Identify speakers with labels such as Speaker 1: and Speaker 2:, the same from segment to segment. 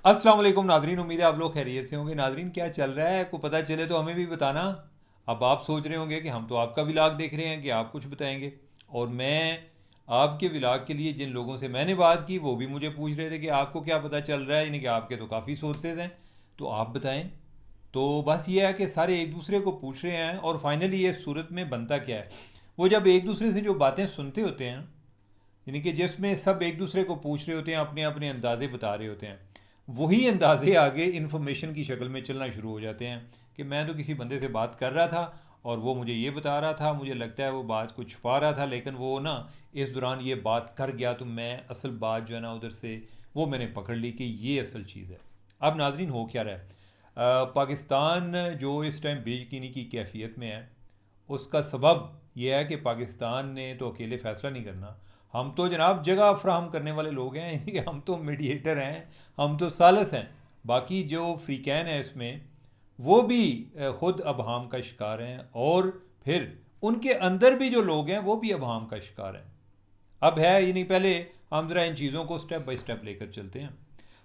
Speaker 1: अस्सलाम वालेकुम नाजरीन, उम्मीद है आप लोग खैरियत से होंगे। नाजरीन, क्या चल रहा है को पता चले तो हमें भी बताना। अब आप सोच रहे होंगे कि हम तो आपका विलाग देख रहे हैं कि आप कुछ बताएंगे, और मैं आपके विलाग के लिए जिन लोगों से मैंने बात की वो भी मुझे पूछ रहे थे कि आपको क्या पता चल रहा है, यानी कि आपके तो काफ़ी सोर्सेज हैं, तो आप बताएं। तो बस ये है कि सारे एक दूसरे को पूछ रहे हैं, और फाइनली ये सूरत में बनता क्या है, वो जब एक दूसरे से जो बातें सुनते होते हैं, यानी कि जिसमें सब एक दूसरे को पूछ रहे होते हैं, अपने अपने अंदाजे बता रहे होते हैं, वही अंदाजे आगे इन्फॉर्मेशन की शक्ल में चलना शुरू हो जाते हैं कि मैं तो किसी बंदे से बात कर रहा था और वो मुझे ये बता रहा था, मुझे लगता है वो बात को छुपा रहा था, लेकिन वो ना इस दौरान ये बात कर गया, तो मैं असल बात जो है ना उधर से वो मैंने पकड़ ली कि ये असल चीज़ है। अब नाजरीन, हो क्या रहा है, पाकिस्तान जो इस टाइम बेयकीनी की कैफियत में है, उसका सबब यह है कि पाकिस्तान ने तो अकेले फ़ैसला नहीं करना। हम तो जनाब जगह फ्राहम करने वाले लोग हैं, यानी कि हम तो मीडिएटर हैं, हम तो सालस हैं। बाकी जो फ्रीकैन है इसमें, वो भी खुद अबहम का शिकार हैं, और फिर उनके अंदर भी जो लोग हैं वो भी अबहम का शिकार हैं। अब है ये नहीं, पहले हम ज़रा इन चीज़ों को स्टेप बाई स्टेप लेकर चलते हैं।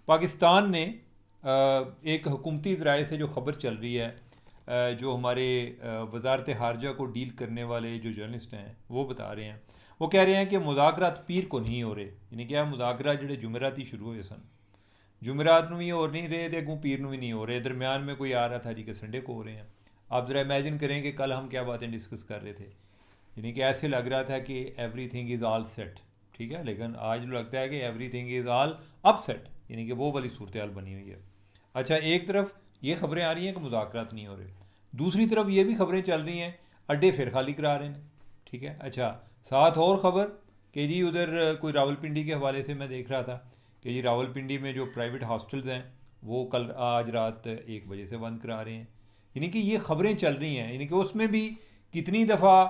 Speaker 1: पाकिस्तान ने एक हुकूमती ज़राए से जो ख़बर चल रही है, जो हमारे वजारत हारजा को डील करने वाले जो जर्नलिस्ट हैं वो बता रहे हैं, वो कह रहे हैं कि मुज़ाकरात पीर को नहीं हो रहे, यानी क्या मुज़ाकरात जो जुमेरात ही शुरू होए सन, जुमेरात ਨੂੰ भी हो नहीं रहे थे, अगू पीर ਨੂੰ भी नहीं हो रहे, दरमियान में कोई आ रहा था जी कि संडे को हो रहे हैं। आप ज़रा इमेजिन करें कि कल हम क्या बातें डिस्कस कर रहे थे, यानी कि ऐसे लग रहा था कि every thing is all set, ठीक है, लेकिन आज लगता है कि every thing is all upset, यानी कि वो वाली सूरत हाल बनी हुई है। अच्छा, एक तरफ ये खबरें आ रही हैं कि मुज़ाकरात नहीं हो रहे, दूसरी तरफ ये भी खबरें चल रही हैं अड्डे फिर खाली करा रहे हैं, ठीक है। अच्छा, साथ और ख़बर कि जी उधर कोई रावलपिंडी के हवाले से मैं देख रहा था कि जी रावलपिंडी में जो प्राइवेट हॉस्टल्स हैं वो कल आज रात 1 बजे से बंद करा रहे हैं। यानी कि ये खबरें चल रही हैं, यानी कि उसमें भी कितनी दफ़ा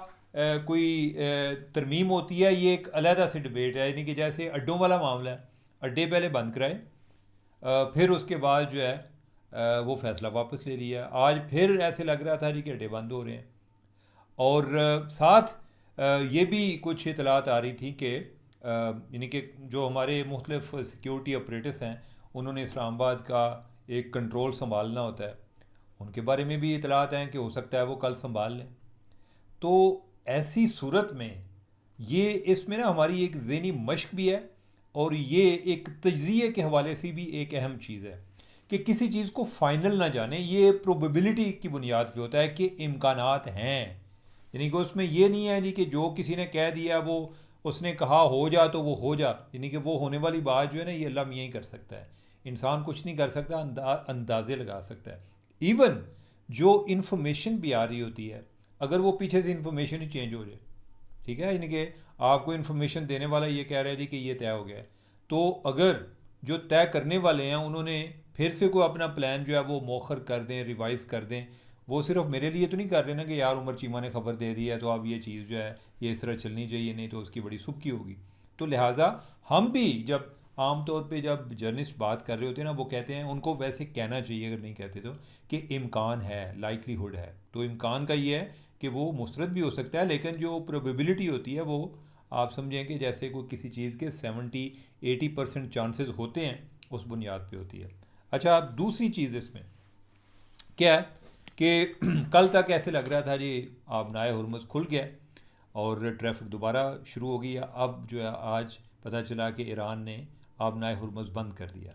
Speaker 1: कोई तरमीम होती है, ये एक अलहदा से डिबेट है। यानी कि जैसे अड्डों वाला मामला है, अड्डे पहले बंद कराए, फिर उसके बाद जो है वो फ़ैसला वापस ले लिया, आज फिर ऐसे लग रहा था जी कि अड्डे बंद हो रहे हैं। और साथ ये भी कुछ इतलात आ रही थी कि यानी कि जो हमारे मुख्तलिफ सिक्योरिटी ऑपरेटर्स हैं, उन्होंने इस्लामाबाद का एक कंट्रोल संभालना होता है, उनके बारे में भी इतलात हैं कि हो सकता है वो कल संभाल लें। तो ऐसी सूरत में ये इसमें ना हमारी एक ज़हनी मश्क भी है, और ये एक तजिए के हवाले से भी एक अहम चीज़ है कि किसी चीज़ को फ़ाइनल ना जाने, ये प्रोबेबिलिटी की बुनियाद पे होता है कि इम्कानात हैं। यानी कि उसमें ये नहीं है जी कि जो किसी ने कह दिया वो उसने कहा हो जा तो वो हो जा, यानी कि वो होने वाली बात जो है ना ये अल्लाह मियाँ ही कर सकता है। इंसान कुछ नहीं कर सकता, अंदाजे लगा सकता है। इवन जो इन्फॉर्मेशन भी आ रही होती है, अगर वो पीछे से इन्फॉर्मेशन ही चेंज हो जाए, ठीक है, यानी कि आपको इन्फॉर्मेशन देने वाला ये कह रहा है जी कि ये तय हो गया है, तो अगर जो तय करने वाले हैं उन्होंने फिर से कोई अपना प्लान जो है वो मौखर कर दें, रिवाइज़ कर दें, वो सिर्फ मेरे लिए तो नहीं कर रहे ना कि यार उमर चीमा ने खबर दे दी है तो अब ये चीज़ जो है ये इस तरह चलनी चाहिए, नहीं तो उसकी बड़ी सुबकी होगी। तो लिहाजा हम भी जब आम तौर पे जब जर्नलिस्ट बात कर रहे होते हैं ना, वो कहते हैं, उनको वैसे कहना चाहिए अगर नहीं कहते तो, कि इम्कान है, लाइकलीहुड है। तो इम्कान का ये है कि वो मुस्तरद भी हो सकता है, लेकिन जो प्रोबेबिलिटी होती है वो आप समझें कि जैसे कोई किसी चीज़ के 70-80% चांसेस होते हैं, उस बुनियाद पे होती है। अच्छा, अब दूसरी चीज़ इसमें क्या है कि कल तक ऐसे लग रहा था जी आबनाए हुरमुज़ खुल गया और ट्रैफिक दोबारा शुरू हो गई है। अब जो है आज पता चला कि ईरान ने आबनाए हुरमुज़ बंद कर दिया,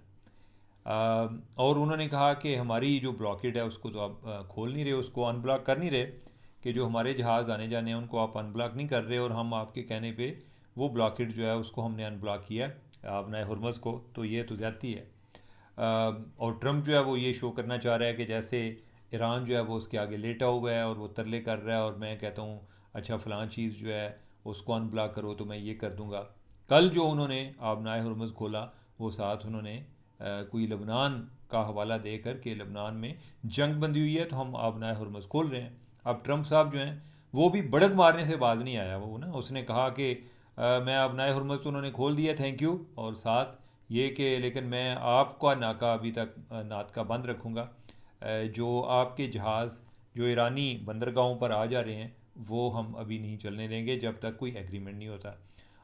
Speaker 1: और उन्होंने कहा कि हमारी जो ब्लॉकेड है उसको तो आप खोल नहीं रहे, उसको अनब्लॉक कर नहीं रहे, कि जो हमारे जहाज़ आने जाने हैं उनको आप अनब्लॉक नहीं कर रहे, और हम आपके कहने पे वो ब्लॉकेड जो है उसको हमने अनब्लॉक किया आबनाए हुरमुज़ को, तो ये तो ज़्यादती है। और ट्रम्प जो है वो ये शो करना चाह रहा है कि जैसे ईरान जो है वो उसके आगे लेटा हुआ है और वो तरले कर रहा है, और मैं कहता हूँ अच्छा फ़लाँ चीज़ जो है उसको अनब्लॉक करो तो मैं ये कर दूँगा। कल जो उन्होंने आबनाए हुरमुज़ खोला, वो साथ उन्होंने कोई लबनान का हवाला देकर कि लबनान में जंग बंदी हुई है तो हम आबनाए हुरमुज़ खोल रहे हैं। अब ट्रम्प साहब जो हैं वो भी बड़क मारने से बाज नहीं आया, वो ना उसने कहा कि मैं आबनाए हुरमुज़ तो उन्होंने खोल दिया, थैंक यू, और साथ ये कि लेकिन मैं आपका नाका अभी तक नात का बंद रखूँगा, जो आपके जहाज़ जो ईरानी बंदरगाहों पर आ जा रहे हैं वो हम अभी नहीं चलने देंगे जब तक कोई एग्रीमेंट नहीं होता।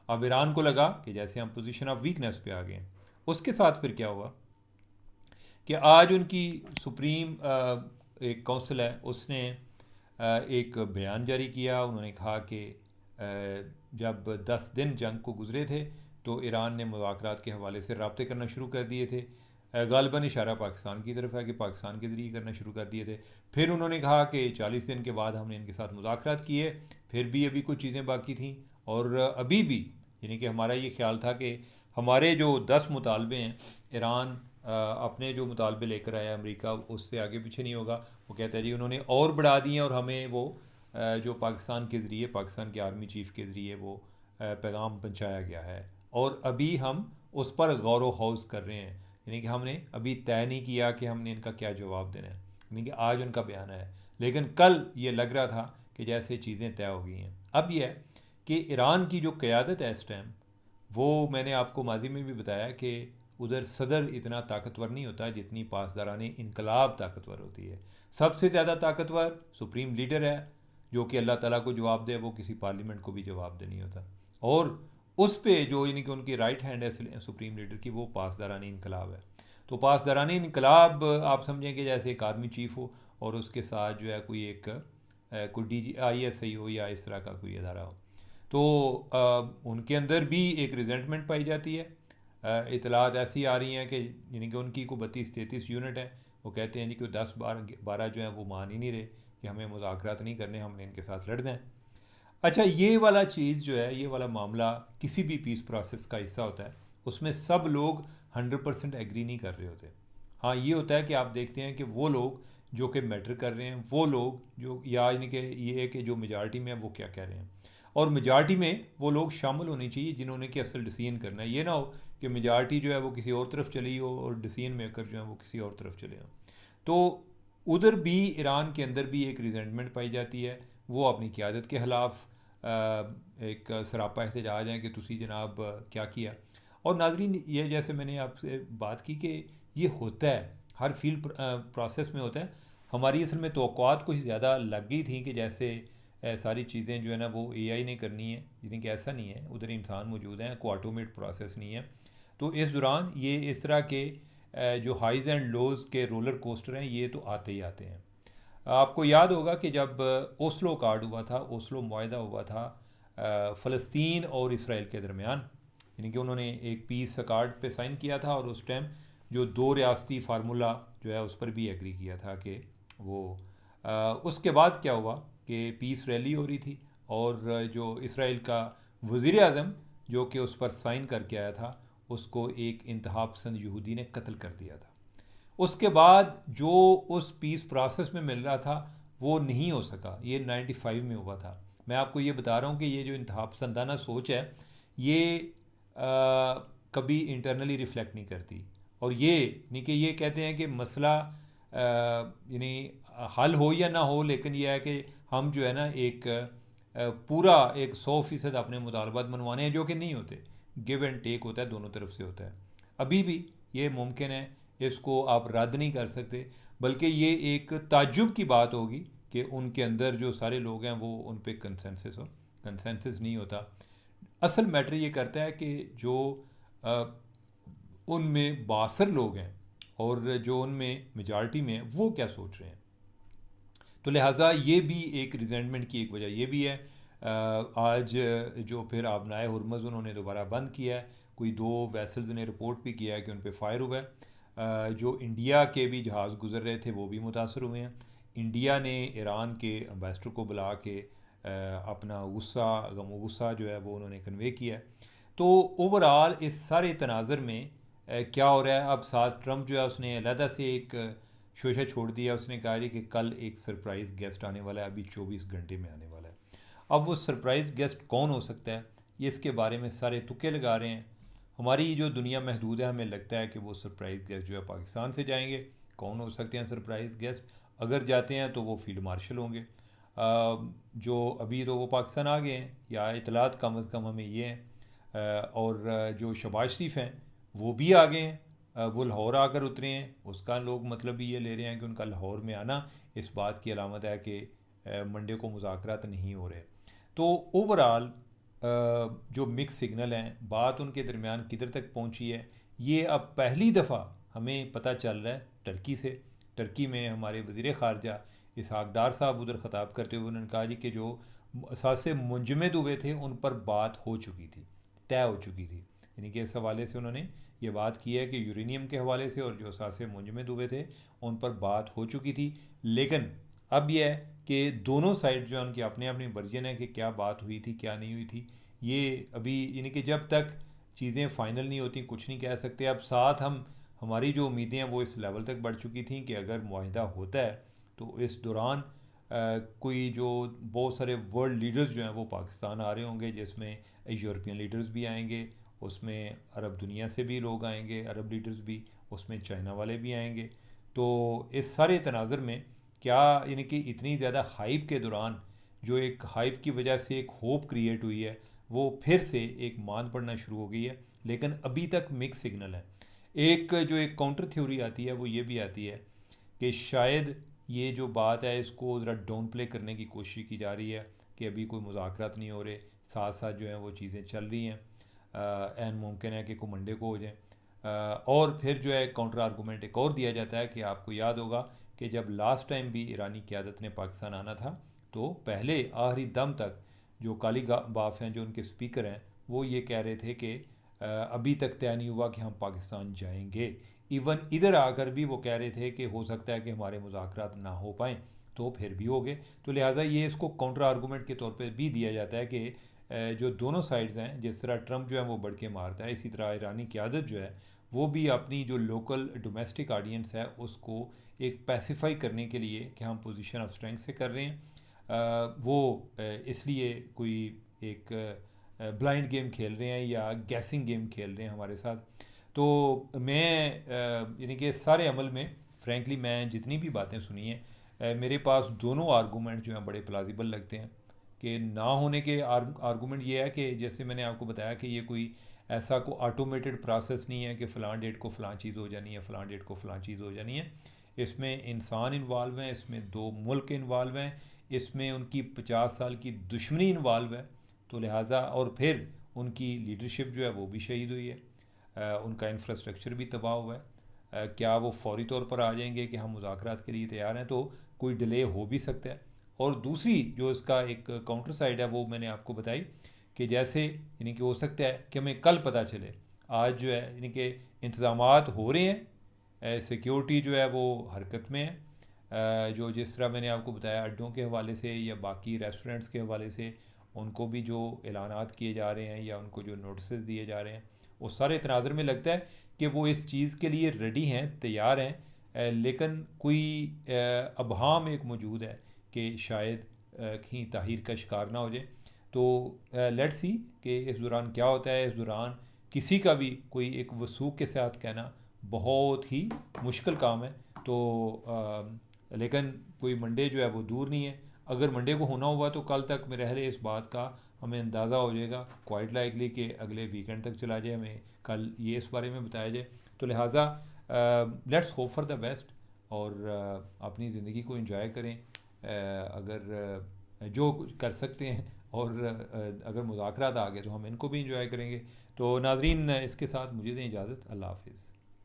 Speaker 1: अब ईरान को लगा कि जैसे हम पोजीशन ऑफ वीकनेस पे आ गए हैं। उसके साथ फिर क्या हुआ कि आज उनकी सुप्रीम एक काउंसिल है, उसने एक बयान जारी किया। उन्होंने कहा कि जब 10 दिन जंग को गुजरे थे तो ईरान ने मुज़ाकरात के हवाले से रब्ते करना शुरू कर दिए थे। गालिबन इशारा पाकिस्तान की तरफ है कि पाकिस्तान के ज़रिए करना शुरू कर दिए थे। फिर उन्होंने कहा कि 40 दिन के बाद हमने इनके साथ मुज़ाकरात किए, फिर भी अभी कुछ चीज़ें बाकी थीं। और अभी भी यानी कि हमारा ये ख्याल था कि हमारे जो 10 मुतालबे हैं, ईरान अपने जो मुतालबे लेकर आया अमेरिका उससे आगे पीछे नहीं होगा। वो कहता है जी उन्होंने और बढ़ा दिए और हमें वो जो पाकिस्तान के ज़रिए, पाकिस्तान के आर्मी चीफ़ के ज़रिए वो पैगाम पहुंचाया गया है, और अभी हम उस पर गौर व खौज कर रहे हैं। यानी कि हमने अभी तय नहीं किया कि हमने इनका क्या जवाब देना है। यानी कि आज उनका बयान है, लेकिन कल ये लग रहा था कि जैसे चीज़ें तय हो गई हैं। अब यह है कि ईरान की जो क़यादत है इस टाइम, वो मैंने आपको माजी में भी बताया कि उधर सदर इतना ताकतवर नहीं होता जितनी पासदारानी इनकलाब ताकतवर होती है। सबसे ज़्यादा ताकतवर सुप्रीम लीडर है, जो कि अल्लाह ताला को जवाब दे, वो किसी पार्लियामेंट को भी जवाब दे नहीं होता। और उस पे जो यानी कि उनकी राइट हैंड है सुप्रीम लीडर की, वो पासदारानी इनकलाब है। तो पासदारानी इनकलाब आप समझें कि जैसे एक आर्मी चीफ़ हो और उसके साथ जो है कोई एक कोई DGISI हो या इस तरह का कोई अदारा हो, तो उनके अंदर भी एक रिजेंटमेंट पाई जाती है। इतलात ऐसी आ रही हैं कि यानी कि उनकी को 32-33 यूनिट है, वो कहते हैं जी कि 10-12 जो है वो मान ही नहीं रहे कि हमें मुज़ाकरात नहीं करने, हमने इनके साथ लड़ना है। अच्छा, ये वाला चीज़ जो है, ये वाला मामला किसी भी पीस प्रोसेस का हिस्सा होता है, उसमें सब लोग 100% एग्री नहीं कर रहे होते। हाँ, ये होता है कि आप देखते हैं कि वो लोग जो कि मैटर कर रहे हैं, वो लोग जो या यानी कि ये है कि जो मेजॉरिटी में है वो क्या कह रहे हैं, और मेजॉरिटी में वो लोग शामिल होने चाहिए जिन्होंने कि असल डिसीजन करना है। ये ना हो कि मेजॉरिटी जो है वो किसी और तरफ चली हो और डिसीजन मेकर जो है वो किसी और तरफ चले हों। तो उधर भी ईरान के अंदर भी एक रिजेंटमेंट पाई जाती है। वो अपनी क़यादत के ख़िलाफ़ एक सरापा एहतजाज है कि तुसी जनाब क्या किया। और नाजरीन, ये जैसे मैंने आपसे बात की कि ये होता है हर फील्ड प्रोसेस में होता है। हमारी असल में तवक्कुआत कुछ ज़्यादा लग गई थी कि जैसे सारी चीज़ें जो है ना वो AI ने करनी है, यानी कि ऐसा नहीं है, उधर इंसान मौजूद हैं, कोई ऑटोमेट प्रोसेस नहीं है। तो इस दौरान ये इस तरह के जो हाइज़ एंड लोज़ के रोलर कोस्टर हैं, ये तो आते ही आते हैं। आपको याद होगा कि जब ओस्लो कार्ड हुआ था, ओस्लो मुआहदा हुआ था फ़लस्तीन और इसराइल के दरमियान, यानी कि उन्होंने एक पीस कार्ड पे साइन किया था, और उस टाइम जो 2 रियासती फार्मूला जो है उस पर भी एग्री किया था कि वो उसके बाद क्या हुआ कि पीस रैली हो रही थी, और जो इसराइल का वज़ीर आज़म जो कि उस पर साइन करके आया था, उसको एक इंतहा पसंद यहूदी ने कत्ल कर दिया था। उसके बाद जो उस पीस प्रोसेस में मिल रहा था वो नहीं हो सका। ये 95 में हुआ था। मैं आपको ये बता रहा हूँ कि ये जो इंतहा पसंदाना सोच है, ये कभी इंटरनली रिफ्लेक्ट नहीं करती। और ये नहीं कि ये कहते हैं कि मसला यानी हल हो या ना हो, लेकिन यह है कि हम जो है ना एक पूरा एक 100% अपने मुतालबात मनवाने हैं, जो कि नहीं होते। गिव एंड टेक होता है, दोनों तरफ से होता है। अभी भी ये मुमकिन है, इसको आप रद्द नहीं कर सकते, बल्कि ये एक ताज्जुब की बात होगी कि उनके अंदर जो सारे लोग हैं वो उन पे कंसेंसस हो। कंसेंसस नहीं होता। असल मैटर ये करता है कि जो उनमें बासर लोग हैं और जो उनमें मेजॉरिटी में हैं, वो क्या सोच रहे हैं। तो लिहाजा ये भी एक रिजेंटमेंट की एक वजह ये भी है। आज जो फिर आबनाए हुरमज़ उन्होंने दोबारा बंद किया है। कोई 2 वेसल्स ने रिपोर्ट भी किया है कि उन पर फायर हुआ है। जो इंडिया के भी जहाज़ गुजर रहे थे वो भी मुतासर हुए हैं। इंडिया ने ईरान के अम्बेसडर को बुला के अपना गुस्सा, गम गुस्सा जो है वो उन्होंने कन्वे किया है। तो ओवरऑल इस सारे तनाज़र में क्या हो रहा है, अब साथ ट्रंप जो है उसने अलहदा से एक शोशा छोड़ दिया। उसने कहा जी कि कल एक सरप्राइज़ गेस्ट आने वाला है, अभी 24 घंटे में आने वाला है। अब वो सरप्राइज़ गेस्ट कौन हो सकता है, ये इसके बारे में सारे तुक्के लगा रहे हैं। हमारी जो दुनिया महदूद है, हमें लगता है कि वो सरप्राइज़ गेस्ट जो है पाकिस्तान से जाएंगे। कौन हो सकते हैं सरप्राइज़ गेस्ट? अगर जाते हैं तो वो फील्ड मार्शल होंगे। जो अभी तो वो पाकिस्तान आ गए हैं, या इतलात कम अज़ कम हमें ये हैं। और जो शहबाज शरीफ हैं वो भी आ गए हैं। वो लाहौर आकर उतरे हैं। उसका लोग मतलब भी ये ले रहे हैं कि उनका लाहौर में आना इस बात की अलामत है कि मंडे को मुज़ाकरात नहीं हो रहे। तो ओवरऑल जो मिक्स सिग्नल हैं, बात उनके दरमियान किधर तक पहुंची है, ये अब पहली दफ़ा हमें पता चल रहा है टर्की से। टर्की में हमारे वज़ीर ख़ारजा इसहाक डार साहब उधर ख़ताब करते हुए उन्होंने कहा जी कि जो असासे मुंजमद हुए थे उन पर बात हो चुकी थी, तय हो चुकी थी। यानी कि इस हवाले से उन्होंने ये बात की है कि यूरेनियम के हवाले से और जो असासे मुंजमद हुए थे उन पर बात हो चुकी थी। लेकिन अब यह है कि दोनों साइड जो है उनकी अपने अपनी वर्जन है कि क्या बात हुई थी क्या नहीं हुई थी। ये अभी यानी कि जब तक चीज़ें फ़ाइनल नहीं होती कुछ नहीं कह सकते। अब साथ हम हमारी जो उम्मीदें हैं वो इस लेवल तक बढ़ चुकी थी कि अगर मुआहिदा होता है तो इस दौरान कोई जो बहुत सारे वर्ल्ड लीडर्स जो हैं वो पाकिस्तान आ रहे होंगे, जिसमें यूरोपियन लीडर्स भी आएंगे, उसमें अरब दुनिया से भी लोग आएंगे, अरब लीडर्स भी, उसमें चाइना वाले भी आएंगे। तो इस सारे तनाज़र में क्या यानी कि इतनी ज़्यादा हाइप के दौरान जो एक हाइप की वजह से एक होप क्रिएट हुई है वो फिर से एक मान पड़ना शुरू हो गई है। लेकिन अभी तक मिक्स सिग्नल है। एक जो एक काउंटर थ्योरी आती है वो ये भी आती है कि शायद ये जो बात है इसको ज़रा डाउन प्ले करने की कोशिश की जा रही है कि अभी कोई मुज़ाकरात नहीं हो रहे, साथ साथ जो है वो चीज़ें चल रही हैं, एन मुमकिन है कि कोई मंडे को हो जाए। और फिर जो है काउंटर आर्गूमेंट एक और दिया जाता है कि आपको याद होगा कि जब लास्ट टाइम भी ईरानी क़यादत ने पाकिस्तान आना था तो पहले आखिरी दम तक जो काली बाफ हैं, जो उनके स्पीकर हैं, वो ये कह रहे थे कि अभी तक तय नहीं हुआ कि हम पाकिस्तान जाएंगे। इवन इधर आकर भी वो कह रहे थे कि हो सकता है कि हमारे मुज़ाकरात ना हो पाएँ, तो फिर भी हो गए। तो लिहाजा ये इसको काउंटर आर्गूमेंट के तौर पे भी दिया जाता है कि जो दोनों साइड्स हैं, जिस तरह ट्रंप जो है वो बढ़ के मारता है, इसी तरह ईरानी क़यादत जो है वो भी अपनी जो लोकल डोमेस्टिक ऑडियंस है उसको एक पैसिफाई करने के लिए कि हम पोजीशन ऑफ स्ट्रेंथ से कर रहे हैं, वो इसलिए कोई एक ब्लाइंड गेम खेल रहे हैं या गैसिंग गेम खेल रहे हैं हमारे साथ। तो मैं यानी कि सारे अमल में फ्रैंकली मैं जितनी भी बातें सुनी हैं, मेरे पास दोनों आर्गूमेंट जो हैं बड़े प्लाजिबल लगते हैं। कि ना होने के आर्गूमेंट ये है कि जैसे मैंने आपको बताया कि ये कोई ऐसा को ऑटोमेटेड प्रोसेस नहीं है कि फ़लाँ डेट को फ़लाँ चीज़ हो जानी है, फ़लाँ डेट को फ़लाँ चीज़ हो जानी है। इसमें इंसान इन्वॉल्व हैं, इसमें दो मुल्क इन्वॉल्व हैं, इसमें उनकी 50 साल की दुश्मनी इन्वॉल्व है। तो लिहाजा और फिर उनकी लीडरशिप जो है वो भी शहीद हुई है, उनका इंफ्रास्ट्रक्चर भी तबाह हुआ है। क्या वो फौरी तौर पर आ जाएंगे कि हम मुज़ाकरात के लिए तैयार हैं, तो कोई डिले हो भी सकता है। और दूसरी जो इसका एक काउंटर साइड है वो मैंने आपको बताई कि जैसे यानी कि हो सकता है कि हमें कल पता चले, आज जो है यानी कि इंतज़ामात हो रहे हैं, सिक्योरिटी जो है वो हरकत में है, जो जिस तरह मैंने आपको बताया अड्डों के हवाले से या बाकी रेस्टोरेंट्स के हवाले से उनको भी जो ऐलानात किए जा रहे हैं या उनको जो नोटिस दिए जा रहे हैं, उस सारे तनाज़र में लगता है कि वो इस चीज़ के लिए रेडी हैं, तैयार हैं। लेकिन कोई अबहाम एक मौजूद है कि शायद कहीं ताहीर का शिकार ना हो जाए। तो लेट्स सी कि इस दौरान क्या होता है। इस दौरान किसी का भी कोई एक वसूख के साथ कहना बहुत ही मुश्किल काम है। तो लेकिन कोई मंडे जो है वो दूर नहीं है। अगर मंडे को होना हुआ तो कल तक मेरे ख्याल इस बात का हमें अंदाज़ा हो जाएगा, क्वाइट लाइकली कि अगले वीकेंड तक चला जाए, हमें कल ये इस बारे में बताया जाए। तो लिहाजा let's hope for the best और अपनी ज़िंदगी को एंजॉय करें, अगर जो कुछ कर सकते हैं, और अगर मुज़ाकरात आ गए तो हम इनको भी एंजॉय करेंगे। तो नाजरीन, इसके साथ मुझे दें इजाज़त। अल्लाह हाफिज़।